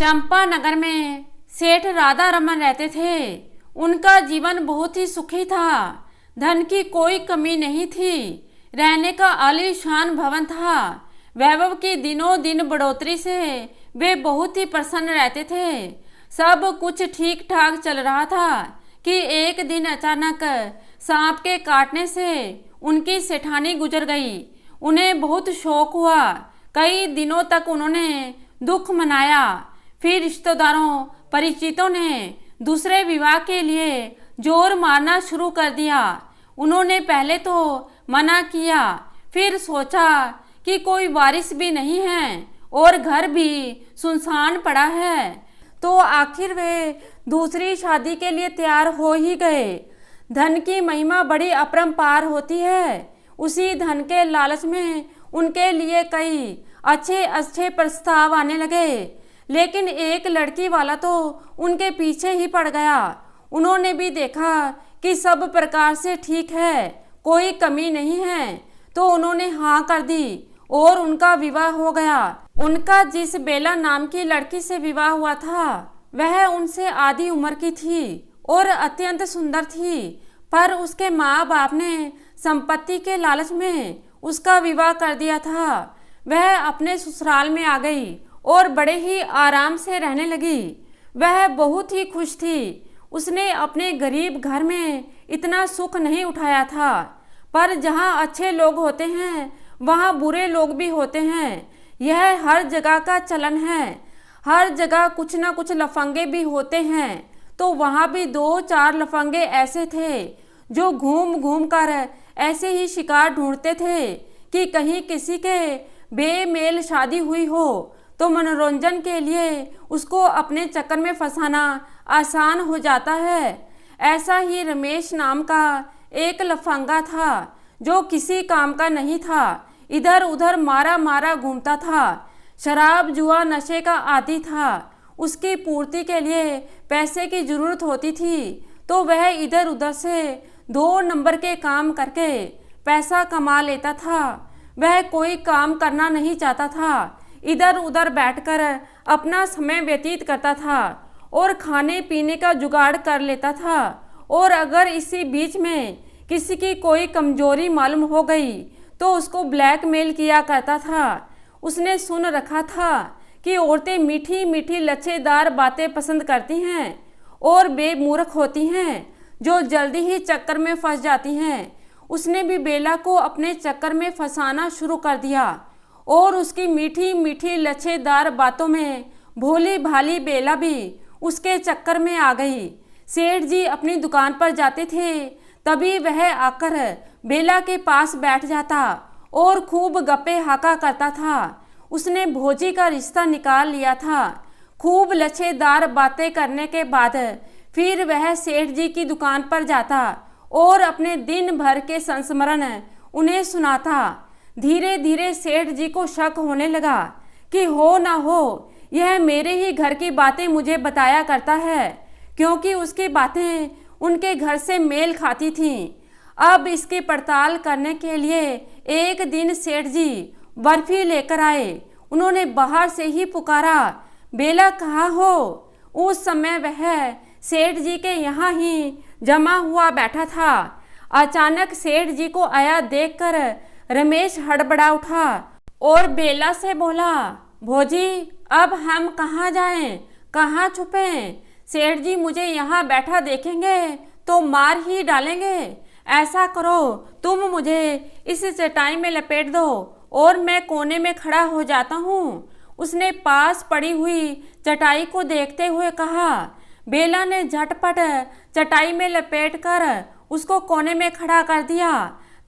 चंपानगर में सेठ राधा रमन रहते थे। उनका जीवन बहुत ही सुखी था। धन की कोई कमी नहीं थी। रहने का आलीशान भवन था। वैभव की दिनों दिन बढ़ोतरी से वे बहुत ही प्रसन्न रहते थे। सब कुछ ठीक ठाक चल रहा था कि एक दिन अचानक सांप के काटने से उनकी सेठानी गुजर गई। उन्हें बहुत शौक हुआ। कई दिनों तक उन्होंने दुख मनाया। फिर रिश्तेदारों परिचितों ने दूसरे विवाह के लिए जोर मारना शुरू कर दिया। उन्होंने पहले तो मना किया, फिर सोचा कि कोई वारिस भी नहीं है और घर भी सुनसान पड़ा है, तो आखिर वे दूसरी शादी के लिए तैयार हो ही गए। धन की महिमा बड़ी अपरंपार होती है। उसी धन के लालच में उनके लिए कई अच्छे अच्छे प्रस्ताव आने लगे, लेकिन एक लड़की वाला तो उनके पीछे ही पड़ गया। उन्होंने भी देखा कि सब प्रकार से ठीक है, कोई कमी नहीं है, तो उन्होंने हाँ कर दी और उनका विवाह हो गया। उनका जिस बेला नाम की लड़की से विवाह हुआ था वह उनसे आधी उम्र की थी और अत्यंत सुंदर थी, पर उसके माँ बाप ने संपत्ति के लालच में उसका विवाह कर दिया था। वह अपने ससुराल में आ गई और बड़े ही आराम से रहने लगी। वह बहुत ही खुश थी। उसने अपने गरीब घर में इतना सुख नहीं उठाया था, पर जहाँ अच्छे लोग होते हैं वहाँ बुरे लोग भी होते हैं। यह हर जगह का चलन है। हर जगह कुछ न कुछ लफंगे भी होते हैं। तो वहाँ भी 2-4 लफंगे ऐसे थे जो घूम घूम कर ऐसे ही शिकार ढूंढते थे कि कहीं किसी के बेमेल शादी हुई हो तो मनोरंजन के लिए उसको अपने चक्कर में फंसाना आसान हो जाता है। ऐसा ही रमेश नाम का एक लफंगा था जो किसी काम का नहीं था। इधर उधर मारा मारा घूमता था। शराब जुआ नशे का आदी था। उसकी पूर्ति के लिए पैसे की जरूरत होती थी तो वह इधर उधर से 2 नंबर के काम करके पैसा कमा लेता था। वह कोई काम करना नहीं चाहता था। इधर उधर बैठकर अपना समय व्यतीत करता था और खाने पीने का जुगाड़ कर लेता था। और अगर इसी बीच में किसी की कोई कमजोरी मालूम हो गई तो उसको ब्लैकमेल किया करता था। उसने सुन रखा था कि औरतें मीठी मीठी लच्छेदार बातें पसंद करती हैं और बेमूर्ख होती हैं जो जल्दी ही चक्कर में फंस जाती हैं। उसने भी बेला को अपने चक्कर में फंसाना शुरू कर दिया और उसकी मीठी मीठी लच्छेदार बातों में भोली भाली बेला भी उसके चक्कर में आ गई। सेठ जी अपनी दुकान पर जाते थे, तभी वह आकर बेला के पास बैठ जाता और खूब गप्पे हाका करता था। उसने भोजी का रिश्ता निकाल लिया था। खूब लच्छेदार बातें करने के बाद फिर वह सेठ जी की दुकान पर जाता और अपने दिन भर के संस्मरण उन्हें सुनाता। धीरे धीरे सेठ जी को शक होने लगा कि हो ना हो यह मेरे ही घर की बातें मुझे बताया करता है, क्योंकि उसकी बातें उनके घर से मेल खाती थीं। अब इसकी पड़ताल करने के लिए एक दिन सेठ जी बर्फी लेकर आए। उन्होंने बाहर से ही पुकारा, बेला कहाँ हो? उस समय वह सेठ जी के यहाँ ही जमा हुआ बैठा था। अचानक सेठ जी को आया देखकर रमेश हड़बड़ा उठा और बेला से बोला, भोजी अब हम कहाँ जाएं, कहाँ छुपें? सेठ जी मुझे यहाँ बैठा देखेंगे तो मार ही डालेंगे। ऐसा करो तुम मुझे इस चटाई में लपेट दो और मैं कोने में खड़ा हो जाता हूँ। उसने पास पड़ी हुई चटाई को देखते हुए कहा। बेला ने झटपट चटाई में लपेटकर उसको कोने में खड़ा कर दिया।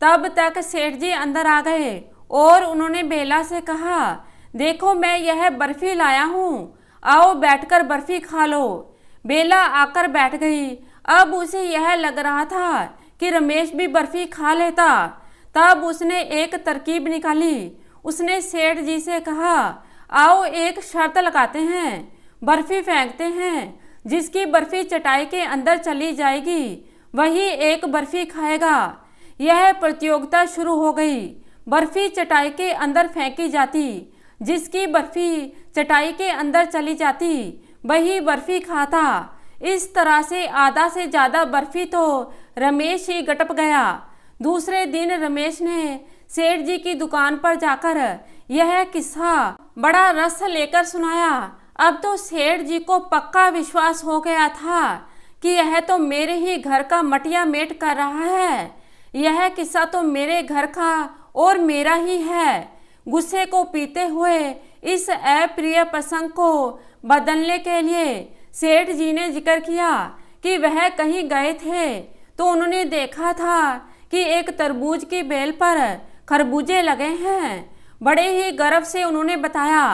तब तक सेठ जी अंदर आ गए और उन्होंने बेला से कहा, देखो मैं यह बर्फी लाया हूँ, आओ बैठकर बर्फी खा लो। बेला आकर बैठ गई। अब उसे यह लग रहा था कि रमेश भी बर्फी खा लेता। तब उसने एक तरकीब निकाली। उसने सेठ जी से कहा, आओ एक शर्त लगाते हैं, बर्फी फेंकते हैं। जिसकी बर्फी चटाई के अंदर चली जाएगी वही एक बर्फी खाएगा। यह प्रतियोगिता शुरू हो गई। बर्फी चटाई के अंदर फेंकी जाती। जिसकी बर्फी चटाई के अंदर चली जाती वही बर्फी खाता। इस तरह से आधा से ज़्यादा बर्फी तो रमेश ही गटप गया। दूसरे दिन रमेश ने सेठ जी की दुकान पर जाकर यह किस्सा बड़ा रस लेकर सुनाया। अब तो सेठ जी को पक्का विश्वास हो गया था कि यह तो मेरे ही घर का मटिया मेट कर रहा है। यह किस्सा तो मेरे घर का और मेरा ही है। गुस्से को पीते हुए इस अप्रिय प्रसंग को बदलने के लिए सेठ जी ने जिक्र किया कि वह कहीं गए थे तो उन्होंने देखा था कि एक तरबूज की बेल पर खरबूजे लगे हैं। बड़े ही गर्व से उन्होंने बताया,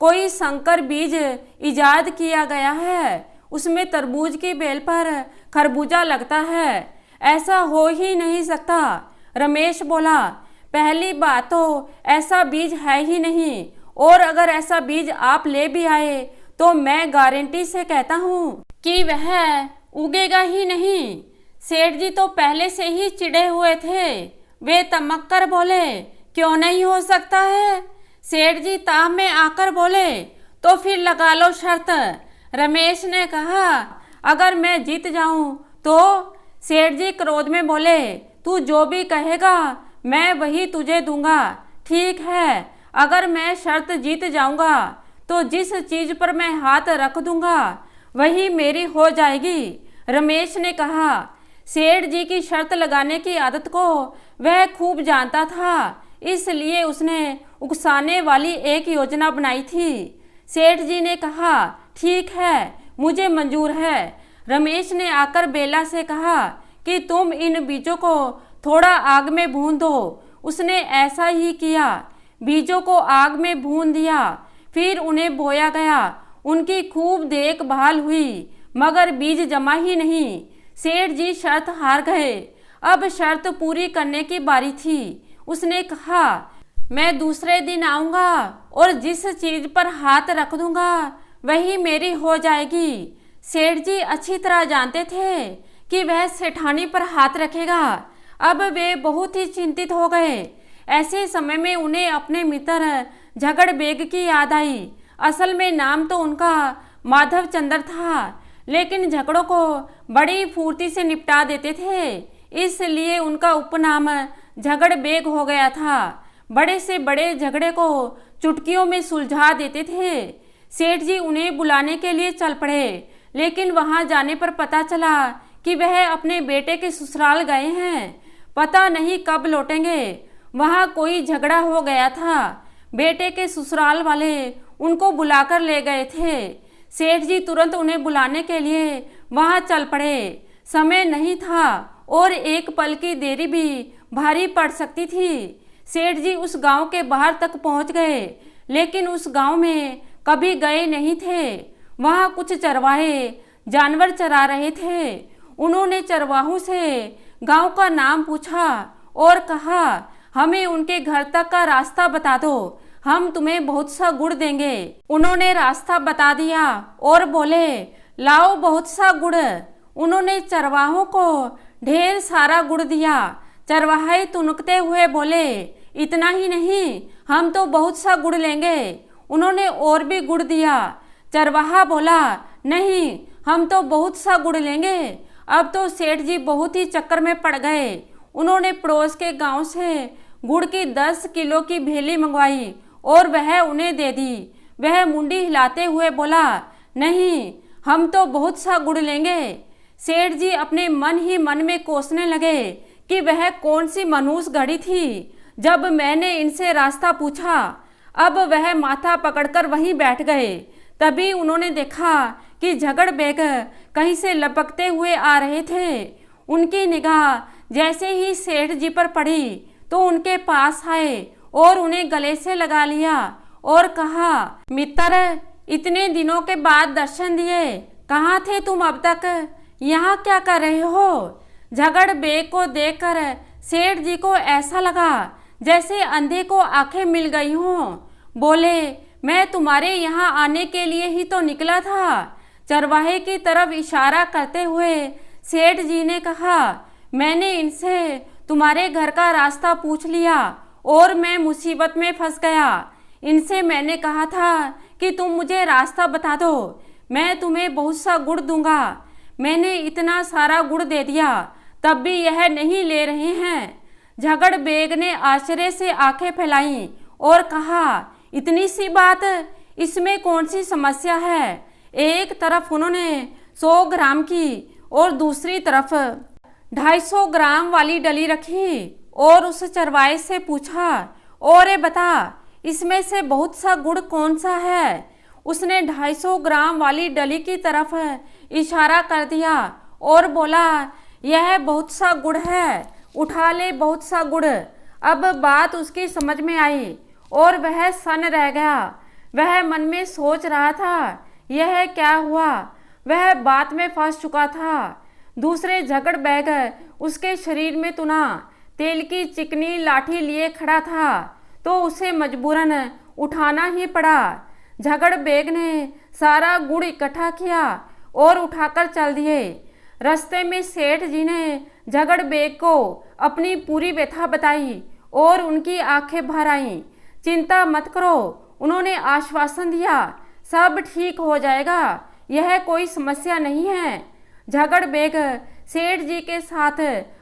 कोई संकर बीज इजाद किया गया है, उसमें तरबूज की बेल पर खरबूजा लगता है, ऐसा हो ही नहीं सकता। रमेश बोला, पहली बात तो ऐसा बीज है ही नहीं, और अगर ऐसा बीज आप ले भी आए तो मैं गारंटी से कहता हूँ कि वह उगेगा ही नहीं। सेठ जी तो पहले से ही चिढ़े हुए थे। वे तमक कर बोले, क्यों नहीं हो सकता है? सेठ जी ताव में आकर बोले, तो फिर लगा लो शर्त। रमेश ने कहा, अगर मैं जीत जाऊं तो? सेठ जी क्रोध में बोले, तू जो भी कहेगा मैं वही तुझे दूंगा। ठीक है, अगर मैं शर्त जीत जाऊंगा तो जिस चीज पर मैं हाथ रख दूंगा वही मेरी हो जाएगी। रमेश ने कहा, सेठ जी की शर्त लगाने की आदत को वह खूब जानता था, इसलिए उसने उकसाने वाली एक योजना बनाई थी। सेठ जी ने कहा, ठीक है, मुझे मंजूर है। रमेश ने आकर बेला से कहा कि तुम इन बीजों को थोड़ा आग में भून दो। उसने ऐसा ही किया, बीजों को आग में भून दिया, फिर उन्हें बोया गया। उनकी खूब देखभाल हुई, मगर बीज जमा ही नहीं। सेठ जी शर्त हार गए। अब शर्त पूरी करने की बारी थी। उसने कहा, मैं दूसरे दिन आऊँगा और जिस चीज़ पर हाथ रख दूंगा वही मेरी हो जाएगी। सेठ जी अच्छी तरह जानते थे कि वह सेठानी पर हाथ रखेगा। अब वे बहुत ही चिंतित हो गए। ऐसे समय में उन्हें अपने मित्र झगड़ बेग की याद आई। असल में नाम तो उनका माधव चंद्र था, लेकिन झगड़ों को बड़ी फुर्ती से निपटा देते थे, इसलिए उनका उपनाम झगड़ बेग हो गया था। बड़े से बड़े झगड़े को चुटकियों में सुलझा देते थे। सेठ जी उन्हें बुलाने के लिए चल पड़े, लेकिन वहां जाने पर पता चला कि वह अपने बेटे के ससुराल गए हैं, पता नहीं कब लौटेंगे। वहां कोई झगड़ा हो गया था। बेटे के ससुराल वाले उनको बुलाकर ले गए थे। सेठ जी तुरंत उन्हें बुलाने के लिए वहां चल पड़े। समय नहीं था और एक पल की देरी भी भारी पड़ सकती थी। सेठ जी उस गांव के बाहर तक पहुंच गए, लेकिन उस गांव में कभी गए नहीं थे। वहां कुछ चरवाहे जानवर चरा रहे थे। उन्होंने चरवाहों से गांव का नाम पूछा और कहा, हमें उनके घर तक का रास्ता बता दो, हम तुम्हें बहुत सा गुड़ देंगे। उन्होंने रास्ता बता दिया और बोले, लाओ बहुत सा गुड़। उन्होंने चरवाहों को ढेर सारा गुड़ दिया। चरवाहे तुनकते हुए बोले, इतना ही नहीं, हम तो बहुत सा गुड़ लेंगे। उन्होंने और भी गुड़ दिया। चरवाहा बोला, नहीं, हम तो बहुत सा गुड़ लेंगे। अब तो सेठ जी बहुत ही चक्कर में पड़ गए। उन्होंने पड़ोस के गांव से गुड़ की 10 किलो की भेली मंगवाई और वह उन्हें दे दी। वह मुंडी हिलाते हुए बोला, नहीं, हम तो बहुत सा गुड़ लेंगे। सेठ जी अपने मन ही मन में कोसने लगे कि वह कौन सी मनूस घड़ी थी जब मैंने इनसे रास्ता पूछा। अब वह माथा पकड़कर वहीं बैठ गए। तभी उन्होंने देखा कि झगड़ बेग कहीं से लपकते हुए आ रहे थे। उनकी निगाह जैसे ही सेठ जी पर पड़ी तो उनके पास आए और उन्हें गले से लगा लिया और कहा, मित्र, इतने दिनों के बाद दर्शन दिए, कहाँ थे तुम अब तक? यहाँ क्या कर रहे हो? झगड़ बेग को देखकर सेठ जी को ऐसा लगा जैसे अंधे को आंखें मिल गई हों। बोले, मैं तुम्हारे यहाँ आने के लिए ही तो निकला था। चरवाहे की तरफ इशारा करते हुए सेठ जी ने कहा, मैंने इनसे तुम्हारे घर का रास्ता पूछ लिया और मैं मुसीबत में फंस गया। इनसे मैंने कहा था कि तुम मुझे रास्ता बता दो, मैं तुम्हें बहुत सा गुड़ दूंगा। मैंने इतना सारा गुड़ दे दिया, तब भी यह नहीं ले रहे हैं। झगड़ बेग ने आश्चर्य से आंखें फैलाईं और कहा, इतनी सी बात, इसमें कौन सी समस्या है। एक तरफ उन्होंने 100 ग्राम की और दूसरी तरफ 250 ग्राम वाली डली रखी और उस चरवाहे से पूछा, और ये बता, इसमें से बहुत सा गुड़ कौन सा है। उसने 250 ग्राम वाली डली की तरफ इशारा कर दिया और बोला, यह बहुत सा गुड़ है, उठा ले बहुत सा गुड़। अब बात उसकी समझ में आई और वह सन्न रह गया। वह मन में सोच रहा था, यह क्या हुआ। वह बात में फंस चुका था। दूसरे झगड़ बैग उसके शरीर में तुना तेल की चिकनी लाठी लिए खड़ा था, तो उसे मजबूरन उठाना ही पड़ा। झगड़ बेग ने सारा गुड़ इकट्ठा किया और उठाकर चल दिए। रास्ते में सेठ जी ने झगड़ बेग को अपनी पूरी व्यथा बताई और उनकी आंखें भर आईं। चिंता मत करो, उन्होंने आश्वासन दिया, सब ठीक हो जाएगा, यह कोई समस्या नहीं है। झगड़ बेग सेठ जी के साथ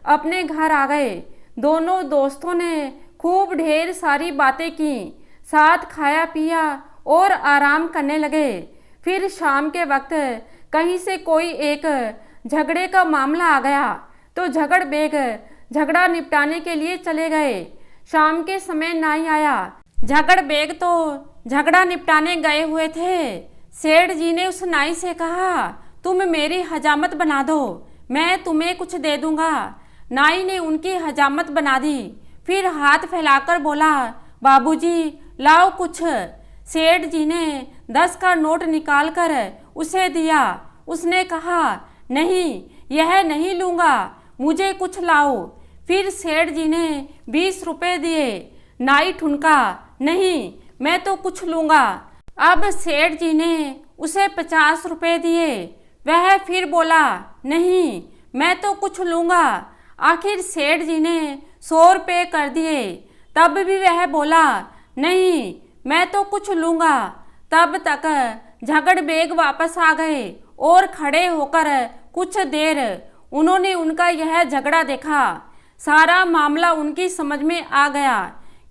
अपने घर आ गए। दोनों दोस्तों ने खूब ढेर सारी बातें की, साथ खाया पिया और आराम करने लगे। फिर शाम के वक्त कहीं से कोई एक झगड़े का मामला आ गया, तो झगड़ बेग झगड़ा निपटाने के लिए चले गए। शाम के समय नाई आया। झगड़ बेग तो झगड़ा निपटाने गए हुए थे। सेठ जी ने उस नाई से कहा, तुम मेरी हजामत बना दो, मैं तुम्हें कुछ दे दूंगा। नाई ने उनकी हजामत बना दी, फिर हाथ फैलाकर बोला, बाबूजी लाओ कुछ। सेठ जी ने 10 का नोट निकाल कर उसे दिया। उसने कहा, नहीं, यह नहीं लूँगा, मुझे कुछ लाओ। फिर सेठ जी ने 20 रुपये दिए। नाई ठुनका, नहीं, मैं तो कुछ लूँगा। अब सेठ जी ने उसे 50 रुपये दिए। वह फिर बोला, नहीं, मैं तो कुछ लूँगा। आखिर सेठ जी ने 100 रुपये कर दिए। तब भी वह बोला, नहीं, मैं तो कुछ लूँगा। तब तक झगड़ बेग वापस आ गए और खड़े होकर कुछ देर उन्होंने उनका यह झगड़ा देखा। सारा मामला उनकी समझ में आ गया,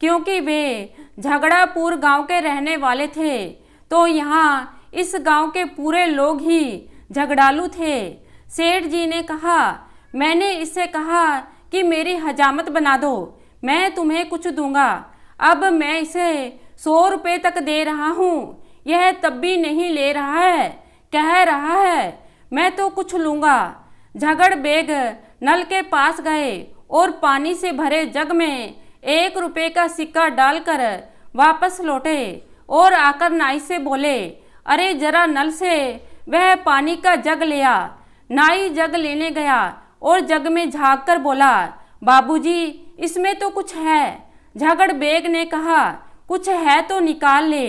क्योंकि वे झगड़ापुर गांव के रहने वाले थे, तो यहाँ इस गांव के पूरे लोग ही झगड़ालू थे। सेठ जी ने कहा, मैंने इससे कहा कि मेरी हजामत बना दो, मैं तुम्हें कुछ दूंगा। अब मैं इसे 100 रुपये तक दे रहा हूँ, यह तब भी नहीं ले रहा है, कह रहा है मैं तो कुछ लूँगा। झगड़ बेग नल के पास गए और पानी से भरे जग में 1 रुपये का सिक्का डालकर वापस लौटे और आकर नाई से बोले, अरे जरा नल से वह पानी का जग ले आ। नाई जग लेने गया और जग में झाँक कर बोला, बाबूजी इसमें तो कुछ है। झगड़ बेग ने कहा, कुछ है तो निकाल ले।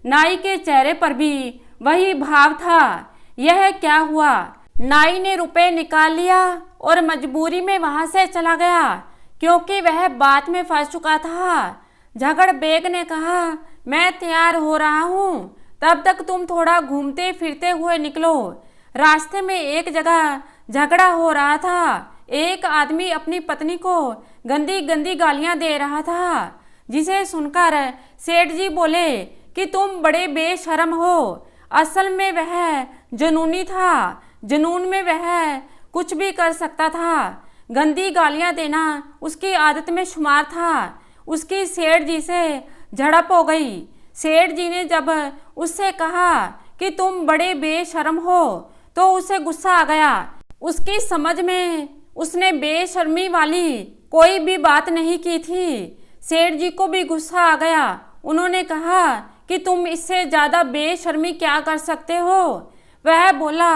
नाई के चेहरे पर भी वही भाव था। यह क्या हुआ? नाई ने रुपए निकाल लिया और मजबूरी में वहां से चला गया, क्योंकि वह बात में फंस चुका था। झगड़ बेग ने कहा, मैं तैयार हो रहा हूँ, तब तक तुम थोड़ा घूमते फिरते हुए निकलो। रास्ते में एक जगह झगड़ा हो रहा था। एक आदमी अपनी पत्नी को गंदी गंदी गालियां दे रहा था, जिसे सुनकर सेठ जी बोले कि तुम बड़े बेशर्म हो। असल में वह जुनूनी था, जुनून में वह कुछ भी कर सकता था। गंदी गालियां देना उसकी आदत में शुमार था। उसकी सेठ जी से झड़प हो गई। सेठ जी ने जब उससे कहा कि तुम बड़े बेशर्म हो, तो उसे गुस्सा आ गया। उसकी समझ में उसने बेशर्मी वाली कोई भी बात नहीं की थी। सेठ जी को भी गुस्सा आ गया। उन्होंने कहा कि तुम इससे ज़्यादा बेशर्मी क्या कर सकते हो? वह बोला,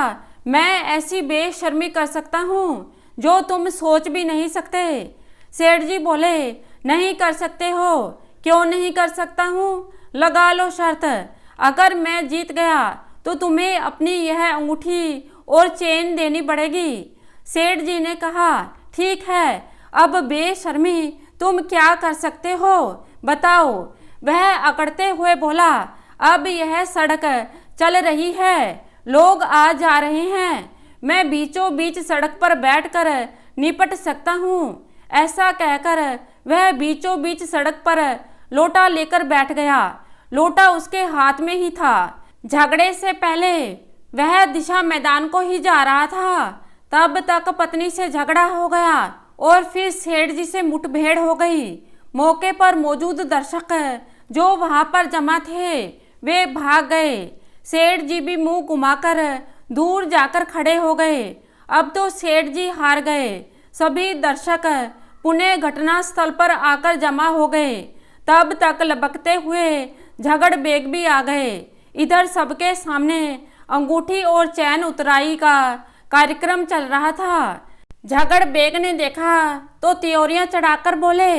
मैं ऐसी बेशर्मी कर सकता हूँ जो तुम सोच भी नहीं सकते। सेठ जी बोले, नहीं कर सकते हो? क्यों नहीं कर सकता हूँ? लगा लो शर्त, अगर मैं जीत गया तो तुम्हें अपनी यह अंगूठी और चेन देनी पड़ेगी। सेठ जी ने कहा, ठीक है, अब बेशर्मी तुम क्या कर सकते हो बताओ? वह अकड़ते हुए बोला, अब यह सड़क चल रही है, लोग आ जा रहे हैं, मैं बीचों बीच सड़क पर बैठकर निपट सकता हूँ। ऐसा कहकर वह बीचों बीच सड़क पर लोटा लेकर बैठ गया। लोटा उसके हाथ में ही था। झगड़े से पहले वह दिशा मैदान को ही जा रहा था, तब तक पत्नी से झगड़ा हो गया और फिर सेठ जी से मुठभेड़ हो गई। मौके पर मौजूद दर्शक जो वहां पर जमा थे वे भाग गए। सेठ जी भी मुंह घुमाकर दूर जाकर खड़े हो गए। अब तो सेठ जी हार गए। सभी दर्शक पुनः घटना स्थल पर आकर जमा हो गए। तब तक लपकते हुए झगड़ बेग भी आ गए। इधर सबके सामने अंगूठी और चैन उतराई का कार्यक्रम चल रहा था। झगड़ बेग ने देखा तो त्योरियां चढ़ाकर बोले,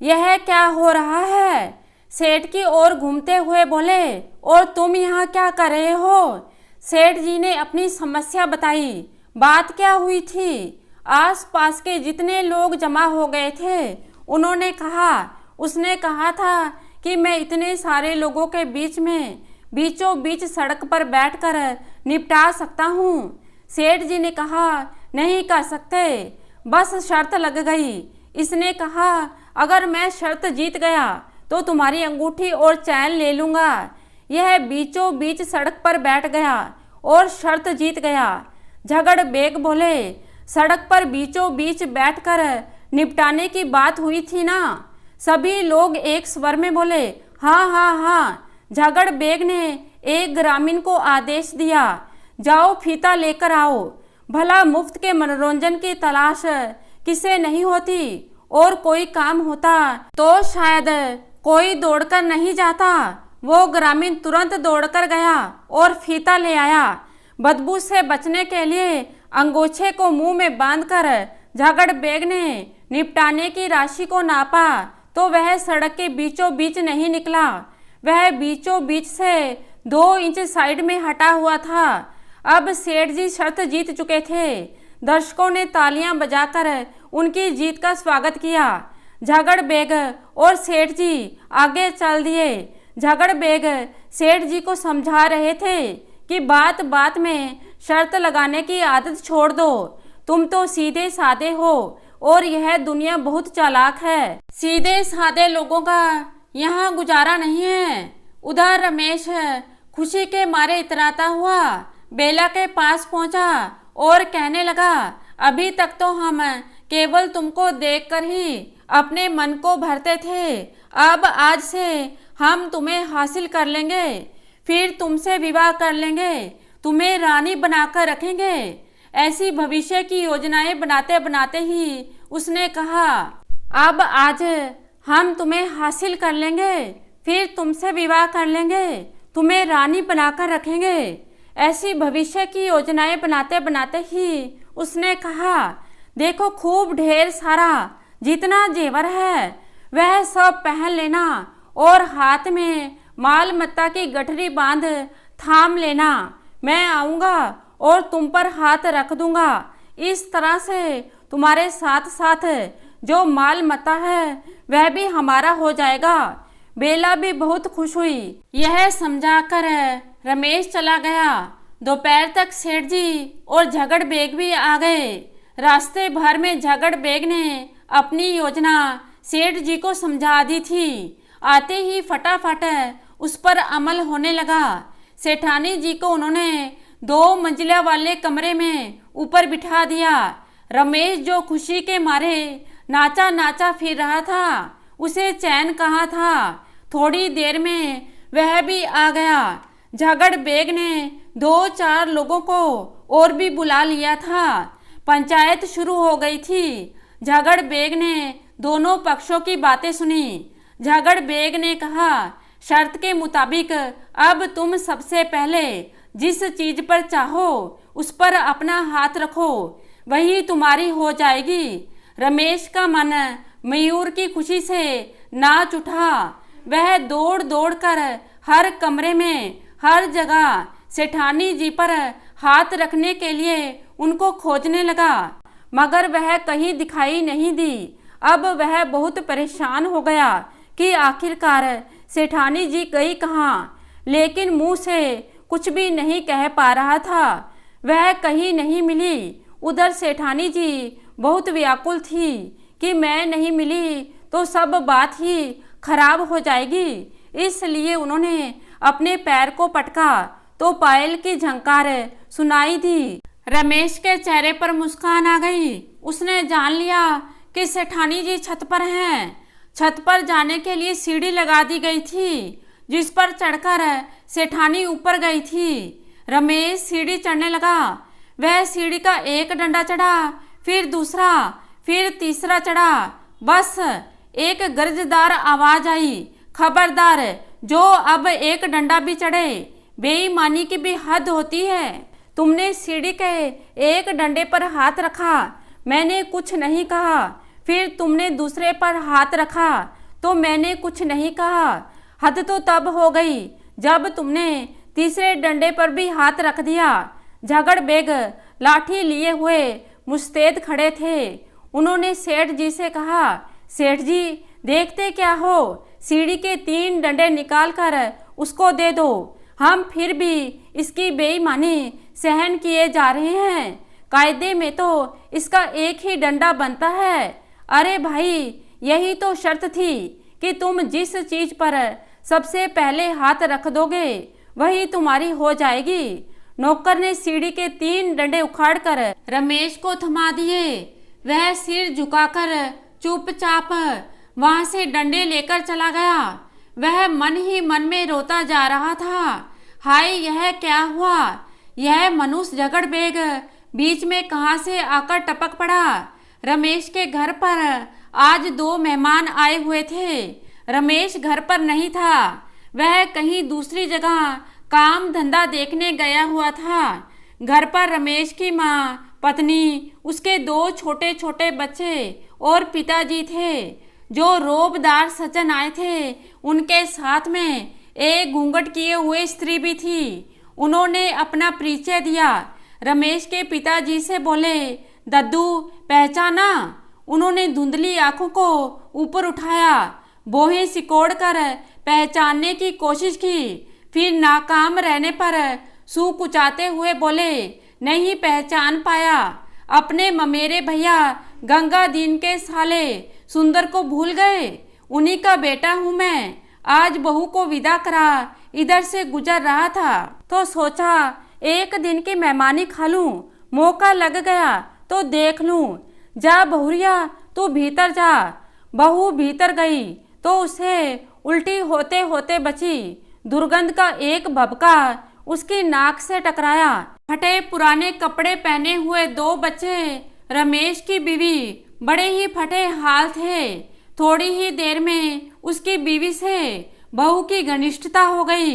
यह क्या हो रहा है? सेठ की ओर घूमते हुए बोले, और तुम यहाँ क्या कर रहे हो? सेठ जी ने अपनी समस्या बताई। बात क्या हुई थी? आसपास के जितने लोग जमा हो गए थे उन्होंने कहा, उसने कहा था कि मैं इतने सारे लोगों के बीच में बीचों बीच सड़क पर बैठकर निपटा सकता हूँ। सेठ जी ने कहा, नहीं कर सकते, बस शर्त लग गई। इसने कहा, अगर मैं शर्त जीत गया तो तुम्हारी अंगूठी और चैन ले लूँगा। यह बीचों बीच सड़क पर बैठ गया और शर्त जीत गया। झगड़ बेग बोले, सड़क पर बीचों बीच बैठकर निपटाने की बात हुई थी ना? सभी लोग एक स्वर में बोले, हाँ हाँ हाँ। झगड़ बेग ने एक ग्रामीण को आदेश दिया, जाओ फीता लेकर आओ। भला मुफ्त के मनोरंजन की तलाश किसे नहीं होती, और कोई काम होता तो शायद कोई दौड़कर नहीं जाता। वो ग्रामीण तुरंत दौड़कर गया और फीता ले आया। बदबू से बचने के लिए अंगोछे को मुंह में बांधकर झगड़ बेग ने निपटाने की राशि को नापा तो वह सड़क के बीचों बीच नहीं निकला। वह बीचों बीच से 2 इंच साइड में हटा हुआ था। अब सेठ जी शर्त जीत चुके थे। दर्शकों ने तालियां बजाकर उनकी जीत का स्वागत किया। झगड़ बेग और सेठ जी आगे चल दिए। झगड़ बेग सेठ जी को समझा रहे थे कि बात बात में शर्त लगाने की आदत छोड़ दो। तुम तो सीधे साधे हो और यह दुनिया बहुत चालाक है। सीधे साधे लोगों का यहाँ गुजारा नहीं है। उधर रमेश खुशी के मारे इतराता हुआ बेला के पास पहुंचा और कहने लगा, अभी तक तो हम केवल तुमको देखकर ही अपने मन को भरते थे, अब आज से हम तुम्हें हासिल कर लेंगे, फिर तुमसे विवाह कर लेंगे, तुम्हें रानी बनाकर रखेंगे। ऐसी भविष्य की योजनाएं बनाते बनाते ही उसने कहा, अब आज हम तुम्हें हासिल कर लेंगे, फिर तुमसे विवाह कर लेंगे, तुम्हें रानी बनाकर रखेंगे। ऐसी भविष्य की योजनाएं बनाते बनाते ही उसने कहा, देखो खूब ढेर सारा जितना जेवर है वह सब पहन लेना और हाथ में माल मत्ता की गठरी बांध थाम लेना। मैं आऊँगा और तुम पर हाथ रख दूंगा। इस तरह से तुम्हारे साथ साथ जो माल मत्ता है वह भी हमारा हो जाएगा। बेला भी बहुत खुश हुई। यह समझाकर रमेश चला गया। दोपहर तक सेठ जी और झगड़ बेग भी आ गए। रास्ते भर में झगड़ बेग ने अपनी योजना सेठ जी को समझा दी थी। आते ही फटाफट उस पर अमल होने लगा। सेठानी जी को उन्होंने 2 मंजिला वाले कमरे में ऊपर बिठा दिया। रमेश जो खुशी के मारे नाचा नाचा फिर रहा था, उसे चैन कहाँ था। थोड़ी देर में वह भी आ गया। झगड़ बेग ने 2-4 लोगों को और भी बुला लिया था। पंचायत शुरू हो गई थी। झगड़ बेग ने दोनों पक्षों की बातें सुनी। झगड़ बेग ने कहा, शर्त के मुताबिक अब तुम सबसे पहले जिस चीज पर चाहो उस पर अपना हाथ रखो, वही तुम्हारी हो जाएगी। रमेश का मन मयूर की खुशी से नाच उठा। वह दौड़ दौड़ कर हर कमरे में हर जगह सेठानी जी पर हाथ रखने के लिए उनको खोजने लगा, मगर वह कहीं दिखाई नहीं दी। अब वह बहुत परेशान हो गया कि आखिरकार सेठानी जी गई कहाँ, लेकिन मुंह से कुछ भी नहीं कह पा रहा था। वह कहीं नहीं मिली। उधर सेठानी जी बहुत व्याकुल थी कि मैं नहीं मिली तो सब बात ही खराब हो जाएगी। इसलिए उन्होंने अपने पैर को पटका तो पायल की झंकार सुनाई दी। रमेश के चेहरे पर मुस्कान आ गई। उसने जान लिया कि सेठानी जी छत पर हैं। छत पर जाने के लिए सीढ़ी लगा दी गई थी, जिस पर चढ़कर सेठानी ऊपर गई थी। रमेश सीढ़ी चढ़ने लगा। वह सीढ़ी का एक डंडा चढ़ा, फिर दूसरा, फिर तीसरा चढ़ा। बस एक गर्जदार आवाज आई, खबरदार, जो अब एक डंडा भी चढ़े। बेईमानी की भी हद होती है। तुमने सीढ़ी के एक डंडे पर हाथ रखा, मैंने कुछ नहीं कहा। फिर तुमने दूसरे पर हाथ रखा तो मैंने कुछ नहीं कहा। हद तो तब हो गई जब तुमने तीसरे डंडे पर भी हाथ रख दिया। झगड़ बेग लाठी लिए हुए मुस्तैद खड़े थे। उन्होंने सेठ जी से कहा, सेठ जी देखते क्या हो, सीढ़ी के 3 डंडे निकाल कर उसको दे दो। हम फिर भी इसकी बेईमानी सहन किए जा रहे हैं। कायदे में तो इसका एक ही डंडा बनता है। अरे भाई, यही तो शर्त थी कि तुम जिस चीज पर सबसे पहले हाथ रख दोगे वही तुम्हारी हो जाएगी। नौकर ने सीढ़ी के 3 डंडे उखाड़कर रमेश को थमा दिए। वह सिर झुकाकर चुपचाप वहां से डंडे लेकर चला गया। वह मन ही मन में रोता जा रहा था। हाय, यह क्या हुआ? यह मनुष्य झगड़ बेग बीच में कहां से आकर टपक पड़ा। रमेश के घर पर आज 2 मेहमान आए हुए थे। रमेश घर पर नहीं था। वह कहीं दूसरी जगह काम धंधा देखने गया हुआ था। घर पर रमेश की माँ, पत्नी, उसके 2 छोटे छोटे बच्चे और पिताजी थे। जो रोबदार सज्जन आए थे उनके साथ में एक घूंघट किए हुए स्त्री भी थी। उन्होंने अपना परिचय दिया। रमेश के पिताजी से बोले, दद्दू पहचाना? उन्होंने धुंधली आंखों को ऊपर उठाया, बोहें सिकोड़ कर पहचानने की कोशिश की, फिर नाकाम रहने पर सूँ कुचाते हुए बोले, नहीं पहचान पाया। अपने ममेरे भैया गंगा दीन के साले सुंदर को भूल गए? उन्हीं का बेटा हूँ मैं। आज बहू को विदा करा इधर से गुजर रहा था तो सोचा एक दिन की मेहमानी खा लूं। मौका लग गया तो देख लूं। जा बहुरिया, तू भीतर जा। बहू भीतर गई तो उसे उल्टी होते होते बची। दुर्गंध का एक भभका उसकी नाक से टकराया। फटे पुराने कपड़े पहने हुए 2 बच्चे, रमेश की बीवी, बड़े ही फटे हाल थे। थोड़ी ही देर में उसकी बीवी से बहू की घनिष्ठता हो गई।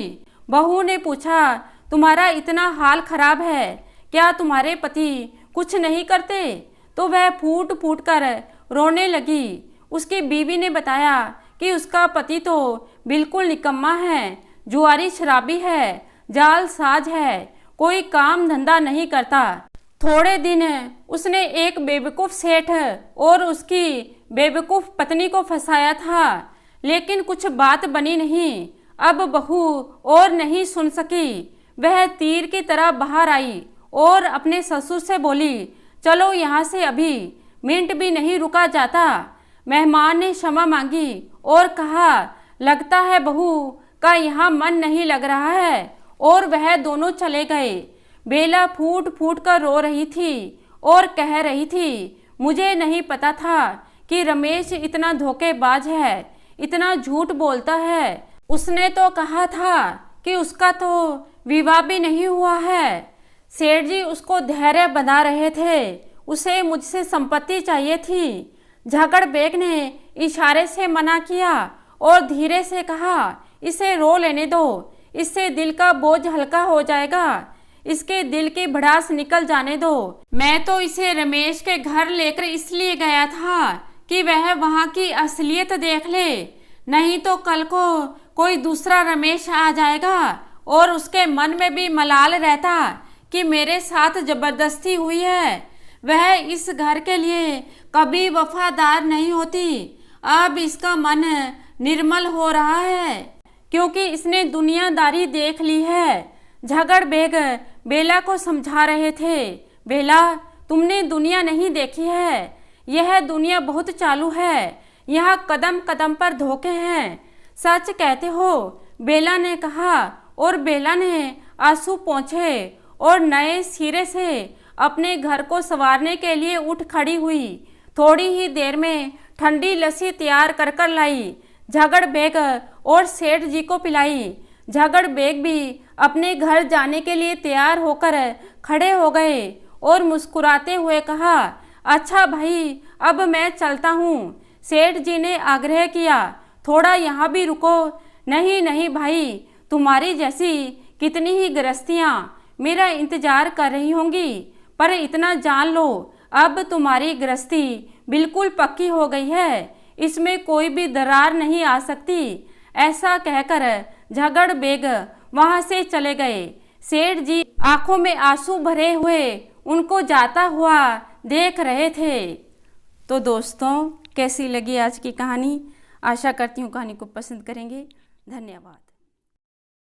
बहू ने पूछा, तुम्हारा इतना हाल खराब है, क्या तुम्हारे पति कुछ नहीं करते? तो वह फूट फूट कर रोने लगी। उसकी बीवी ने बताया कि उसका पति तो बिल्कुल निकम्मा है, जुआरी शराबी है, जालसाज है, कोई काम धंधा नहीं करता। थोड़े दिन उसने एक बेवकूफ़ सेठ और उसकी बेवकूफ़ पत्नी को फंसाया था, लेकिन कुछ बात बनी नहीं। अब बहू और नहीं सुन सकी। वह तीर की तरह बाहर आई और अपने ससुर से बोली, चलो यहाँ से, अभी मिनट भी नहीं रुका जाता। मेहमान ने क्षमा मांगी और कहा, लगता है बहू का यहाँ मन नहीं लग रहा है। और वह दोनों चले गए। बेला फूट फूट कर रो रही थी और कह रही थी, मुझे नहीं पता था कि रमेश इतना धोखेबाज है, इतना झूठ बोलता है। उसने तो कहा था कि उसका तो विवाह भी नहीं हुआ है। सेठ जी उसको धैर्य बना रहे थे। उसे मुझसे संपत्ति चाहिए थी। झगड़ बेग ने इशारे से मना किया और धीरे से कहा, इसे रो लेने दो, इससे दिल का बोझ हल्का हो जाएगा, इसके दिल की भड़ास निकल जाने दो। मैं तो इसे रमेश के घर लेकर इसलिए गया था कि वह वहाँ की असलियत देख ले, नहीं तो कल को कोई दूसरा रमेश आ जाएगा और उसके मन में भी मलाल रहता कि मेरे साथ जबरदस्ती हुई है। वह इस घर के लिए कभी वफादार नहीं होती। अब इसका मन निर्मल हो रहा है। क्योंकि इसने दुनियादारी देख ली है। झगड़ बेग बेला को समझा रहे थे, बेला तुमने दुनिया नहीं देखी है, यह दुनिया बहुत चालू है, यहाँ कदम कदम पर धोखे हैं। सच कहते हो, बेला ने कहा, और बेला ने आंसू पोंछे और नए सिरे से अपने घर को संवारने के लिए उठ खड़ी हुई। थोड़ी ही देर में ठंडी लस्सी तैयार कर कर लाई, झगड़ बेग और सेठ जी को पिलाई। झगड़ बेग भी अपने घर जाने के लिए तैयार होकर खड़े हो गए और मुस्कुराते हुए कहा, अच्छा भाई, अब मैं चलता हूँ। सेठ जी ने आग्रह किया, थोड़ा यहाँ भी रुको। नहीं नहीं भाई, तुम्हारी जैसी कितनी ही गृहस्थियाँ मेरा इंतजार कर रही होंगी, पर इतना जान लो, अब तुम्हारी गृहस्थी बिल्कुल पक्की हो गई है, इसमें कोई भी दरार नहीं आ सकती। ऐसा कहकर झगड़ बेग वहां से चले गए। सेठ जी आंखों में आंसू भरे हुए उनको जाता हुआ देख रहे थे। तो दोस्तों, कैसी लगी आज की कहानी? आशा करती हूँ कहानी को पसंद करेंगे। धन्यवाद।